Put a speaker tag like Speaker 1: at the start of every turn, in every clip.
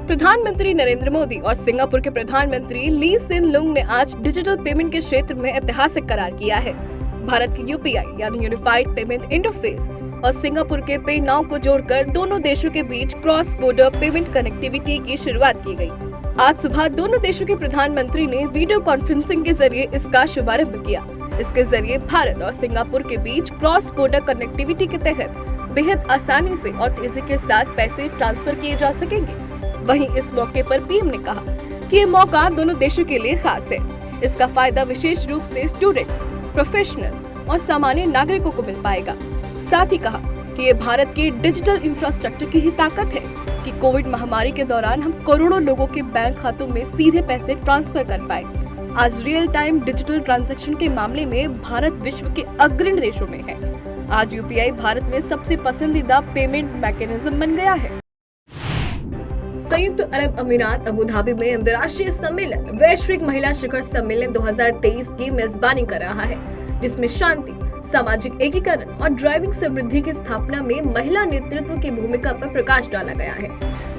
Speaker 1: प्रधानमंत्री नरेंद्र मोदी और सिंगापुर के प्रधानमंत्री ली सिन लुंग ने आज डिजिटल पेमेंट के क्षेत्र में ऐतिहासिक करार किया है। भारत की यूपीआई यानी यूनिफाइड पेमेंट इंटरफेस और सिंगापुर के पे नाउ को जोड़कर दोनों देशों के बीच क्रॉस बॉर्डर पेमेंट कनेक्टिविटी की शुरुआत की गई। आज सुबह दोनों देशों के प्रधानमंत्री ने वीडियो कॉन्फ्रेंसिंग के जरिए इसका शुभारंभ किया। इसके जरिए भारत और सिंगापुर के बीच क्रॉस बॉर्डर कनेक्टिविटी के तहत बेहद आसानी से और तेजी के साथ पैसे ट्रांसफर किए जा सकेंगे। वहीं इस मौके पर पीएम ने कहा कि ये मौका दोनों देशों के लिए खास है। इसका फायदा विशेष रूप से स्टूडेंट्स, प्रोफेशनल्स और सामान्य नागरिकों को मिल पाएगा। साथ ही कहा कि ये भारत के डिजिटल इंफ्रास्ट्रक्चर की ही ताकत है कि कोविड महामारी के दौरान हम करोड़ों लोगों के बैंक खातों में सीधे पैसे ट्रांसफर कर पाए। आज रियल टाइम डिजिटल ट्रांजैक्शन के मामले में भारत विश्व के अग्रणी देशों में है। आज यूपीआई भारत में सबसे पसंदीदा पेमेंट मैकेनिज्म बन गया है। संयुक्त अरब अमीरात अबू धाबी में अंतर्राष्ट्रीय सम्मेलन वैश्विक महिला शिखर सम्मेलन 2023 की मेजबानी कर रहा है, जिसमें शांति, सामाजिक एकीकरण और ड्राइविंग समृद्धि की स्थापना में महिला नेतृत्व की भूमिका पर प्रकाश डाला गया है।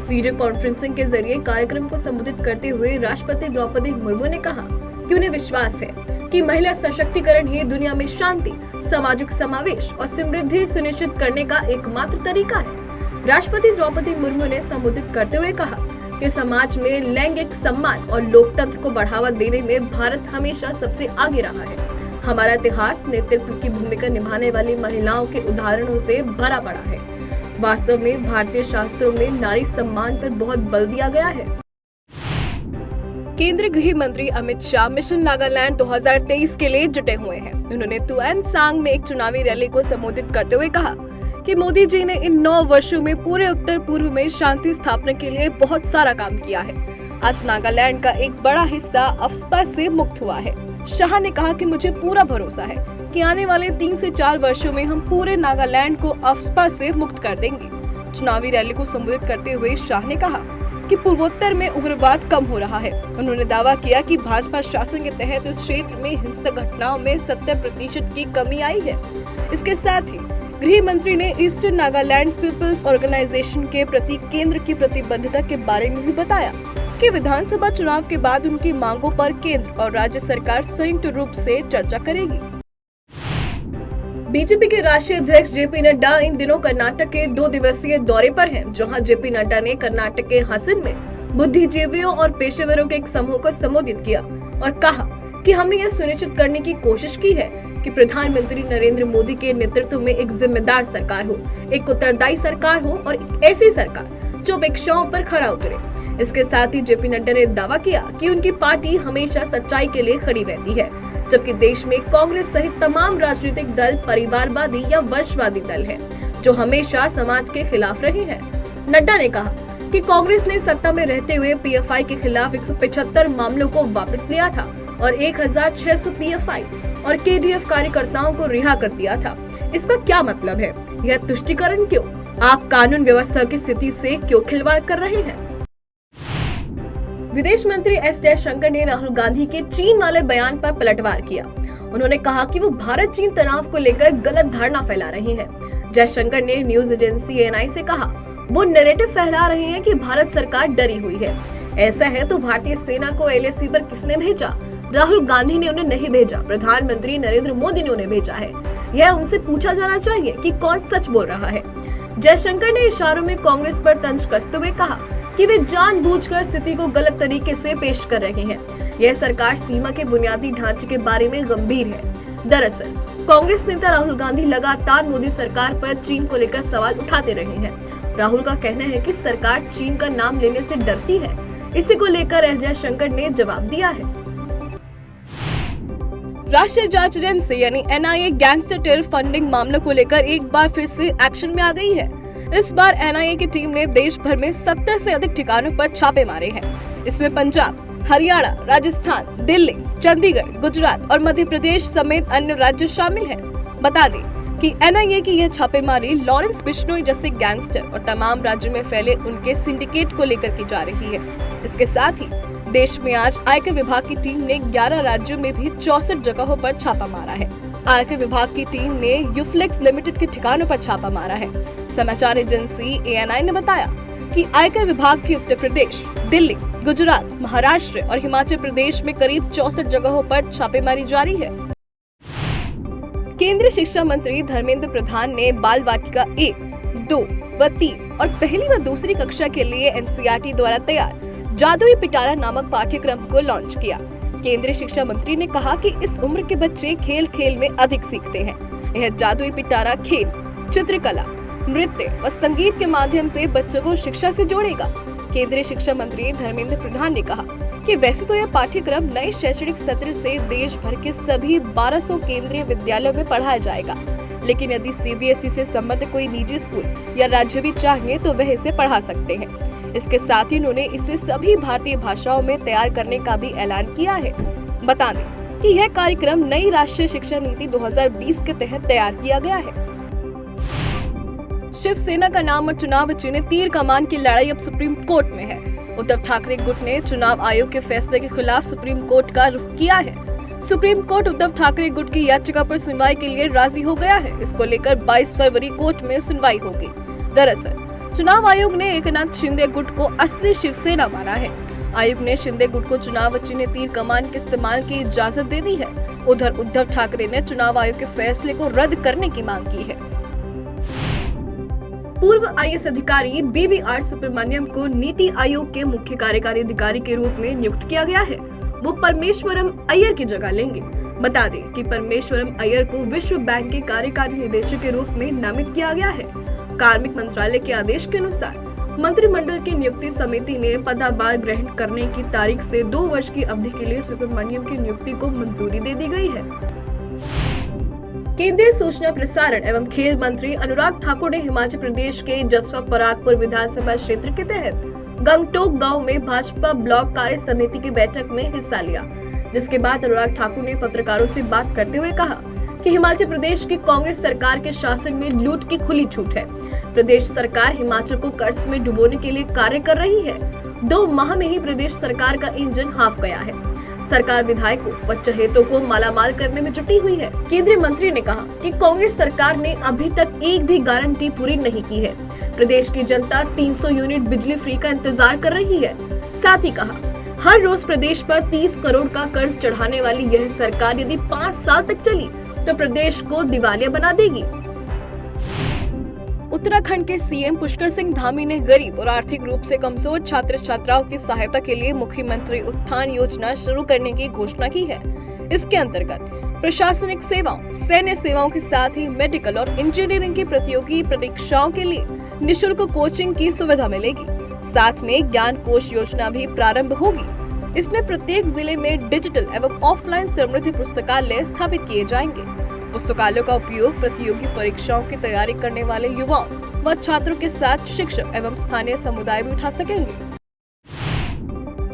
Speaker 1: वीडियो कॉन्फ्रेंसिंग के जरिए कार्यक्रम को संबोधित करते हुए राष्ट्रपति द्रौपदी मुर्मू ने कहा कि उन्हें विश्वास है कि महिला सशक्तिकरण ही दुनिया में शांति, सामाजिक समावेश और समृद्धि सुनिश्चित करने का एकमात्र तरीका है। राष्ट्रपति द्रौपदी मुर्मू ने संबोधित करते हुए कहा कि समाज में लैंगिक सम्मान और लोकतंत्र को बढ़ावा देने में भारत हमेशा सबसे आगे रहा है। हमारा इतिहास नेतृत्व की भूमिका निभाने वाली महिलाओं के उदाहरणों से भरा पड़ा है। वास्तव में भारतीय शास्त्रों में नारी सम्मान पर बहुत बल दिया गया है। केंद्रीय गृह मंत्री अमित शाह मिशन नागालैंड 2023 के लिए जुटे हुए हैं। उन्होंने तुएन सांग में एक चुनावी रैली को संबोधित करते हुए कहा कि मोदी जी ने इन 9 वर्षों में पूरे उत्तर पूर्व में शांति स्थापना के लिए बहुत सारा काम किया है। आज नागालैंड का एक बड़ा हिस्सा अफस्पा से मुक्त हुआ है। शाह ने कहा कि मुझे पूरा भरोसा है कि आने वाले 3 से 4 वर्षों में हम पूरे नागालैंड को अफस्पा से मुक्त कर देंगे। चुनावी रैली को संबोधित करते हुए शाह ने कहा कि पूर्वोत्तर में उग्रवाद कम हो रहा है। उन्होंने दावा किया कि भाजपा शासन के तहत इस क्षेत्र में हिंसक घटनाओं में 70% की कमी आई है। इसके साथ ही गृह मंत्री ने ईस्टर्न नागालैंड पीपल्स ऑर्गेनाइजेशन के प्रति केंद्र की प्रतिबद्धता के बारे में भी बताया कि विधानसभा चुनाव के बाद उनकी मांगों पर केंद्र और राज्य सरकार संयुक्त रूप से चर्चा करेगी। बीजेपी के राष्ट्रीय अध्यक्ष जेपी नड्डा इन दिनों कर्नाटक के 2 दिवसीय दौरे पर हैं, जहां जेपी नड्डा ने कर्नाटक के हसन में बुद्धिजीवियों और पेशेवरों के एक समूह को संबोधित किया और कहा कि हमने यह सुनिश्चित करने की कोशिश की है कि प्रधानमंत्री नरेंद्र मोदी के नेतृत्व में एक जिम्मेदार सरकार हो, एक उत्तरदायी सरकार हो और एक ऐसी सरकार जो अपेक्षाओं पर खरा उतरे। इसके साथ ही जेपी नड्डा ने दावा किया कि उनकी पार्टी हमेशा सच्चाई के लिए खड़ी रहती है, जबकि देश में कांग्रेस सहित तमाम राजनीतिक दल परिवारवादी या वंशवादी दल है, जो हमेशा समाज के खिलाफ रहे हैं। नड्डा ने कहा कि कांग्रेस ने सत्ता में रहते हुए पीएफआई के खिलाफ 175 मामलों को वापस लिया था और 1600 पीएफआई और केडीएफ कार्यकर्ताओं को रिहा कर दिया था। इसका क्या मतलब है? यह तुष्टीकरण क्यों? आप कानून व्यवस्था की स्थिति से क्यों खिलवाड़ कर रहे हैं? विदेश मंत्री एस जयशंकर ने राहुल गांधी के चीन वाले बयान पर पलटवार किया। उन्होंने कहा कि वो भारत चीन तनाव को लेकर गलत धारणा फैला रहे हैं। जयशंकर ने न्यूज एजेंसी एएनआई से कहा, वो नैरेटिव फैला रहे हैं कि भारत सरकार डरी हुई है। ऐसा है तो भारतीय सेना को एलएसी पर किसने भेजा? राहुल गांधी ने उन्हें नहीं भेजा, प्रधानमंत्री नरेंद्र मोदी ने उन्हें भेजा है। यह उनसे पूछा जाना चाहिए कि कौन सच बोल रहा है। जयशंकर ने इशारों में कांग्रेस पर तंज कसते हुए कहा कि वे जानबूझकर स्थिति को गलत तरीके से पेश कर रहे हैं। यह सरकार सीमा के बुनियादी ढांचे के बारे में गंभीर है। दरअसल कांग्रेस नेता राहुल गांधी लगातार मोदी सरकार पर चीन को लेकर सवाल उठाते रहे हैं। राहुल का कहना है कि सरकार चीन का नाम लेने से डरती है। इसी को लेकर एस जयशंकर ने जवाब दिया है। राष्ट्रीय जांच एजेंसी यानी एनआईए गैंगस्टर टेरर फंडिंग मामलों को लेकर एक बार फिर से एक्शन में आ गई है। इस बार एनआईए की टीम ने देश भर में 70 से अधिक ठिकानों पर छापे मारे हैं। इसमें पंजाब, हरियाणा, राजस्थान, दिल्ली, चंडीगढ़, गुजरात और मध्य प्रदेश समेत अन्य राज्य शामिल हैं। बता दें कि एनआईए की यह छापेमारी लॉरेंस बिश्नोई जैसे गैंगस्टर और तमाम राज्यों में फैले उनके सिंडिकेट को लेकर की जा रही है। इसके साथ ही देश में आज आयकर विभाग की टीम ने 11 राज्यों में भी 64 जगहों पर छापा मारा है। आयकर विभाग की टीम ने यूफ्लेक्स लिमिटेड के ठिकानों पर छापा मारा है। समाचार एजेंसी एएनआई ने बताया कि आयकर विभाग की उत्तर प्रदेश, दिल्ली, गुजरात, महाराष्ट्र और हिमाचल प्रदेश में करीब 64 जगहों पर छापेमारी जारी है। केंद्रीय शिक्षा मंत्री धर्मेंद्र प्रधान ने बाल वाटिका 1, 2 व 3 और पहली व दूसरी कक्षा के लिए एनसीईआरटी द्वारा तैयार जादुई पिटारा नामक पाठ्यक्रम को लॉन्च किया। केंद्रीय शिक्षा मंत्री ने कहा कि इस उम्र के बच्चे खेल खेल में अधिक सीखते हैं। यह जादुई पिटारा खेल, चित्रकला, नृत्य व संगीत के माध्यम से बच्चों को शिक्षा से जोड़ेगा। केंद्रीय शिक्षा मंत्री धर्मेंद्र प्रधान ने कहा कि वैसे तो यह पाठ्यक्रम नए शैक्षणिक सत्र से देश भर के सभी 1200 केंद्रीय विद्यालयों में पढ़ाया जाएगा, लेकिन यदि सीबीएसई से संबद्ध कोई निजी स्कूल या राज्य भी चाहे तो वह इसे पढ़ा सकते हैं। इसके साथ ही उन्होंने इसे सभी भारतीय भाषाओं में तैयार करने का भी ऐलान किया है। बता दें कि यह कार्यक्रम नई राष्ट्रीय शिक्षा नीति 2020 के तहत तैयार किया गया है। शिवसेना का नाम और चुनाव चिन्ह तीर कमान की लड़ाई अब सुप्रीम कोर्ट में है। उद्धव ठाकरे गुट ने चुनाव आयोग के फैसले के खिलाफ सुप्रीम कोर्ट का रुख किया है। सुप्रीम कोर्ट उद्धव ठाकरे गुट की याचिका पर सुनवाई के लिए राजी हो गया है। इसको लेकर 22 फरवरी कोर्ट में सुनवाई होगी। दरअसल चुनाव आयोग ने एकनाथ शिंदे गुट को असली शिवसेना माना है। आयोग ने शिंदे गुट को चुनाव चिन्ह तीर कमान के इस्तेमाल की इजाजत दे दी है। उधर उद्धव ठाकरे ने चुनाव आयोग के फैसले को रद्द करने की मांग की है। पूर्व आईएएस अधिकारी बीवीआर सुब्रमण्यम को नीति आयोग के मुख्य कार्यकारी अधिकारी के रूप में नियुक्त किया गया है। वो परमेश्वरम अय्यर की जगह लेंगे। बता दें कि परमेश्वरम अय्यर को विश्व बैंक के कार्यकारी निदेशक के रूप में नामित किया गया है। कार्मिक मंत्रालय के आदेश के अनुसार मंत्रिमंडल की नियुक्ति समिति ने पदभार ग्रहण करने की तारीख से 2 वर्ष की अवधि के लिए सुब्रमण्यम की नियुक्ति को मंजूरी दे दी गई है। केंद्रीय सूचना प्रसारण एवं खेल मंत्री अनुराग ठाकुर ने हिमाचल प्रदेश के जसवा परागपुर विधानसभा क्षेत्र के तहत गंगटोक गांव में भाजपा ब्लॉक कार्य समिति की बैठक में हिस्सा लिया, जिसके बाद अनुराग ठाकुर ने पत्रकारों से बात करते हुए कहा कि हिमाचल प्रदेश की कांग्रेस सरकार के शासन में लूट की खुली छूट है। प्रदेश सरकार हिमाचल को कर्ज में डुबोने के लिए कार्य कर रही है। 2 माह में ही प्रदेश सरकार का इंजन हाफ गया है। सरकार विधायकों व चहेतों को मालामाल करने में जुटी हुई है। केंद्रीय मंत्री ने कहा कि कांग्रेस सरकार ने अभी तक एक भी गारंटी पूरी नहीं की है। प्रदेश की जनता 300 यूनिट बिजली फ्री का इंतजार कर रही है। साथ ही कहा, हर रोज प्रदेश पर 30 करोड़ का कर्ज चढ़ाने वाली यह सरकार यदि 5 साल तक चली तो प्रदेश को दिवालिया बना देगी। उत्तराखंड के सीएम पुष्कर सिंह धामी ने गरीब और आर्थिक रूप से कमजोर छात्र छात्राओं की सहायता के लिए मुख्यमंत्री उत्थान योजना शुरू करने की घोषणा की है। इसके अंतर्गत प्रशासनिक सेवाओं, सैन्य सेवाओं के साथ ही मेडिकल और इंजीनियरिंग की प्रतियोगी परीक्षाओं के लिए निःशुल्क कोचिंग की सुविधा मिलेगी। साथ में ज्ञान कोश योजना भी प्रारंभ होगी। इसमें प्रत्येक जिले में डिजिटल एवं ऑफलाइन समृद्धि पुस्तकालय स्थापित किए जाएंगे। पुस्तकालयों का उपयोग प्रतियोगी परीक्षाओं की तैयारी करने वाले युवाओं व छात्रों के साथ शिक्षक एवं स्थानीय समुदाय भी उठा सकेंगे।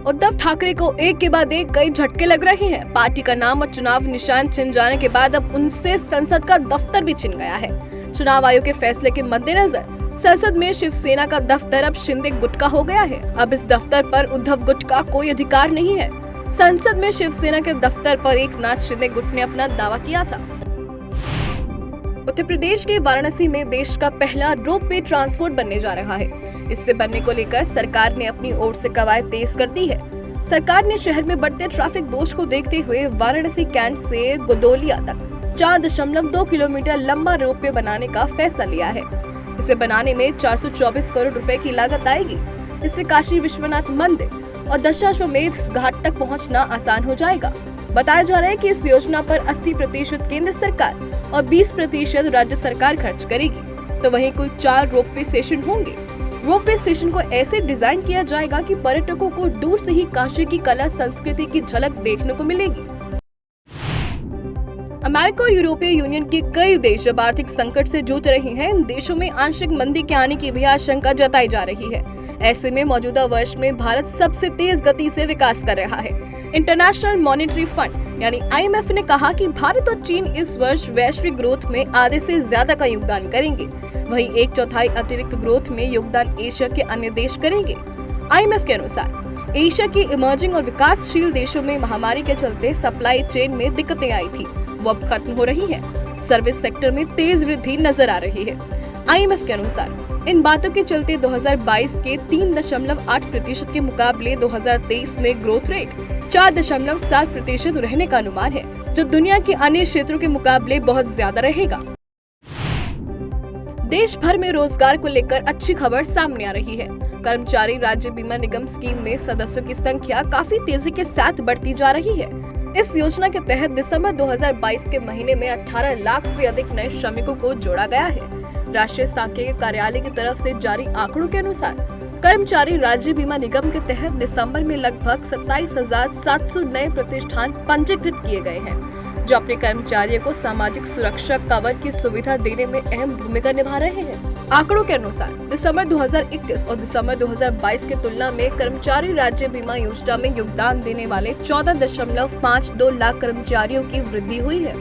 Speaker 1: उद्धव ठाकरे को एक के बाद एक कई झटके लग रहे हैं। पार्टी का नाम और चुनाव निशान छिन जाने के बाद अब उनसे संसद का दफ्तर भी छिन गया है। चुनाव आयोग के फैसले के मद्देनजर संसद में शिवसेना का दफ्तर अब शिंदे गुट का हो गया है। अब इस दफ्तर पर उद्धव गुट का कोई अधिकार नहीं है। संसद में शिवसेना के दफ्तर पर एकनाथ शिंदे गुट ने अपना दावा किया था। उत्तर प्रदेश के वाराणसी में देश का पहला रोपवे ट्रांसपोर्ट बनने जा रहा है। इससे बनने को लेकर सरकार ने अपनी ओर से कवायद तेज कर दी है। सरकार ने शहर में बढ़ते ट्रैफिक बोझ को देखते हुए वाराणसी कैंट से गोदोलिया तक 4.2 किलोमीटर लंबा रोपवे बनाने का फैसला लिया है। इसे बनाने में 424 करोड़ रुपए की लागत आएगी। इससे काशी विश्वनाथ मंदिर और दशाश्वमेध घाट तक पहुंचना आसान हो जाएगा। बताया जा रहा है कि इस योजना पर 80% केंद्र सरकार और 20% राज्य सरकार खर्च करेगी। तो वहीं कुल 4 रोपवे स्टेशन होंगे। रोपवे स्टेशन को ऐसे डिजाइन किया जाएगा कि पर्यटकों को दूर से ही काशी की कला संस्कृति की झलक देखने को मिलेगी। अमेरिका और यूरोपीय यूनियन के कई देश जब आर्थिक संकट से जूझ रहे हैं, इन देशों में आंशिक मंदी के आने की भी आशंका जताई जा रही है। ऐसे में मौजूदा वर्ष में भारत सबसे तेज गति से विकास कर रहा है। इंटरनेशनल मॉनेटरी फंड यानी IMF ने कहा कि भारत और चीन इस वर्ष वैश्विक ग्रोथ में आधे से ज्यादा का योगदान करेंगे। वहीं 1/4 अतिरिक्त ग्रोथ में योगदान एशिया के अन्य देश करेंगे। IMF के अनुसार एशिया के इमर्जिंग और विकासशील देशों में महामारी के चलते सप्लाई चेन में दिक्कतें आई थी, वो अब खत्म हो रही है। सर्विस सेक्टर में तेज वृद्धि नजर आ रही है। IMF के अनुसार इन बातों के चलते 2022 के 3.8% के मुकाबले 2023 में ग्रोथ रेट 4.7% रहने का अनुमान है, जो दुनिया के अन्य क्षेत्रों के मुकाबले बहुत ज्यादा रहेगा। देश भर में रोजगार को लेकर अच्छी खबर सामने आ रही है। कर्मचारी राज्य बीमा निगम स्कीम में सदस्यों की संख्या काफी तेजी के साथ बढ़ती जा रही है। इस योजना के तहत दिसंबर 2022 के महीने में 18 लाख से अधिक नए श्रमिकों को जोड़ा गया है। राष्ट्रीय सांख्यिकी कार्यालय की तरफ से जारी आंकड़ों के अनुसार कर्मचारी राज्य बीमा निगम के तहत दिसंबर में लगभग 27,700 नए प्रतिष्ठान पंजीकृत किए गए हैं, जो अपने कर्मचारियों को सामाजिक सुरक्षा कवर की सुविधा देने में अहम भूमिका निभा रहे हैं। आंकड़ों के अनुसार दिसंबर 2021 और दिसंबर 2022 की तुलना में कर्मचारी राज्य बीमा योजना में योगदान देने वाले 14.52 लाख कर्मचारियों की वृद्धि हुई है।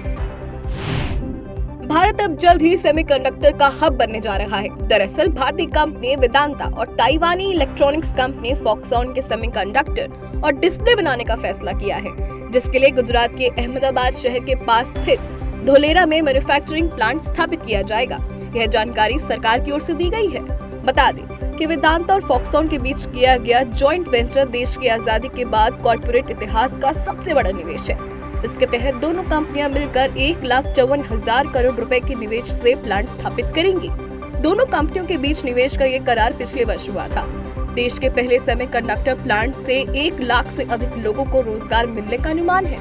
Speaker 1: भारत अब जल्द ही सेमीकंडक्टर का हब बनने जा रहा है। दरअसल भारतीय कंपनी वेदांता और ताइवानी इलेक्ट्रॉनिक्स कंपनी फॉक्सकॉन के सेमीकंडक्टर और डिस्प्ले बनाने का फैसला किया है, जिसके लिए गुजरात के अहमदाबाद शहर के पास स्थित धोलेरा में मैन्युफैक्चरिंग प्लांट स्थापित किया जाएगा। यह जानकारी सरकार की ओर से दी गई है। बता दें कि वेदांता और फॉक्सकॉन के बीच किया गया जॉइंट वेंचर देश की आजादी के बाद कॉर्पोरेट इतिहास का सबसे बड़ा निवेश है। इसके तहत दोनों कंपनियां मिलकर 1,54,000 करोड़ रुपए के निवेश से प्लांट स्थापित करेंगी। दोनों कंपनियों के बीच निवेश का ये करार पिछले वर्ष हुआ था। देश के पहले सेमीकंडक्टर प्लांट से 1 लाख से अधिक लोगों को रोजगार मिलने का अनुमान है।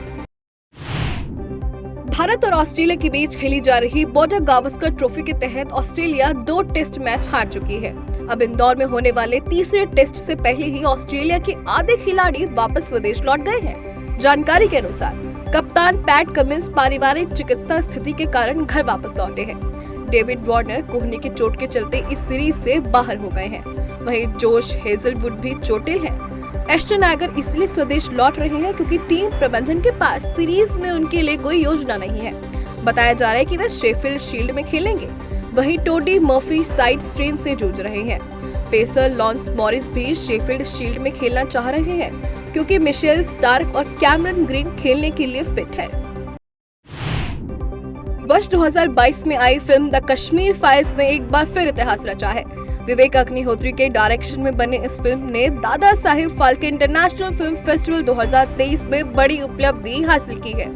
Speaker 1: भारत और ऑस्ट्रेलिया के बीच खेली जा रही बॉर्डर गावस्कर ट्रॉफी के तहत ऑस्ट्रेलिया 2 टेस्ट मैच हार चुकी है। अब इंदौर में होने वाले तीसरे टेस्ट से पहले ही ऑस्ट्रेलिया के आधे खिलाड़ी वापस स्वदेश लौट गए हैं। जानकारी के अनुसार कप्तान पैट कमिंस पारिवारिक चिकित्सा स्थिति के कारण घर वापस लौटे हैं। डेविड वार्नर कोहनी की चोट के चलते इस सीरीज से बाहर हो गए हैं। वहीं जोश हेजलवुड भी चोटिल हैं। एस्टन एगर इसलिए स्वदेश लौट रहे हैं क्योंकि टीम प्रबंधन के पास सीरीज में उनके लिए कोई योजना नहीं है। बताया जा रहा है कि वे शेफील्ड शील्ड में खेलेंगे। वहीं टोडी मर्फी साइड स्ट्रेन से जूझ रहे हैं। पेसर लॉन्स मॉरिस भी शेफील्ड शील्ड में खेलना चाह रहे हैं क्योंकि मिशेल स्टार्क और कैमरन ग्रीन खेलने के लिए फिट है। वर्ष 2022 में आई फिल्म द कश्मीर फाइल्स ने एक बार फिर इतिहास रचा है। विवेक अग्निहोत्री के डायरेक्शन में बने इस फिल्म ने Dada Saheb Phalke international film festival 2023 में बड़ी उपलब्धि हासिल की है।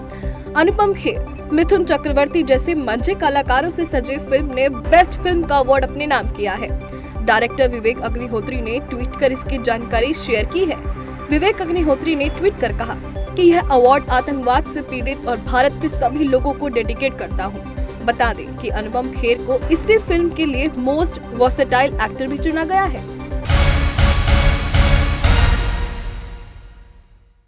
Speaker 1: अनुपम खेर, मिथुन चक्रवर्ती जैसे मंचे कलाकारों से सजी फिल्म ने बेस्ट फिल्म का अवार्ड अपने नाम किया है। डायरेक्टर विवेक अग्निहोत्री ने ट्वीट कर इसकी जानकारी शेयर की है। विवेक अग्निहोत्री ने ट्वीट कर कहा कि यह अवार्ड आतंकवाद से पीड़ित और भारत के सभी लोगों को डेडिकेट करता हूं। बता दें कि अनुपम खेर को इसी फिल्म के लिए मोस्ट वर्सेटाइल एक्टर भी चुना गया है।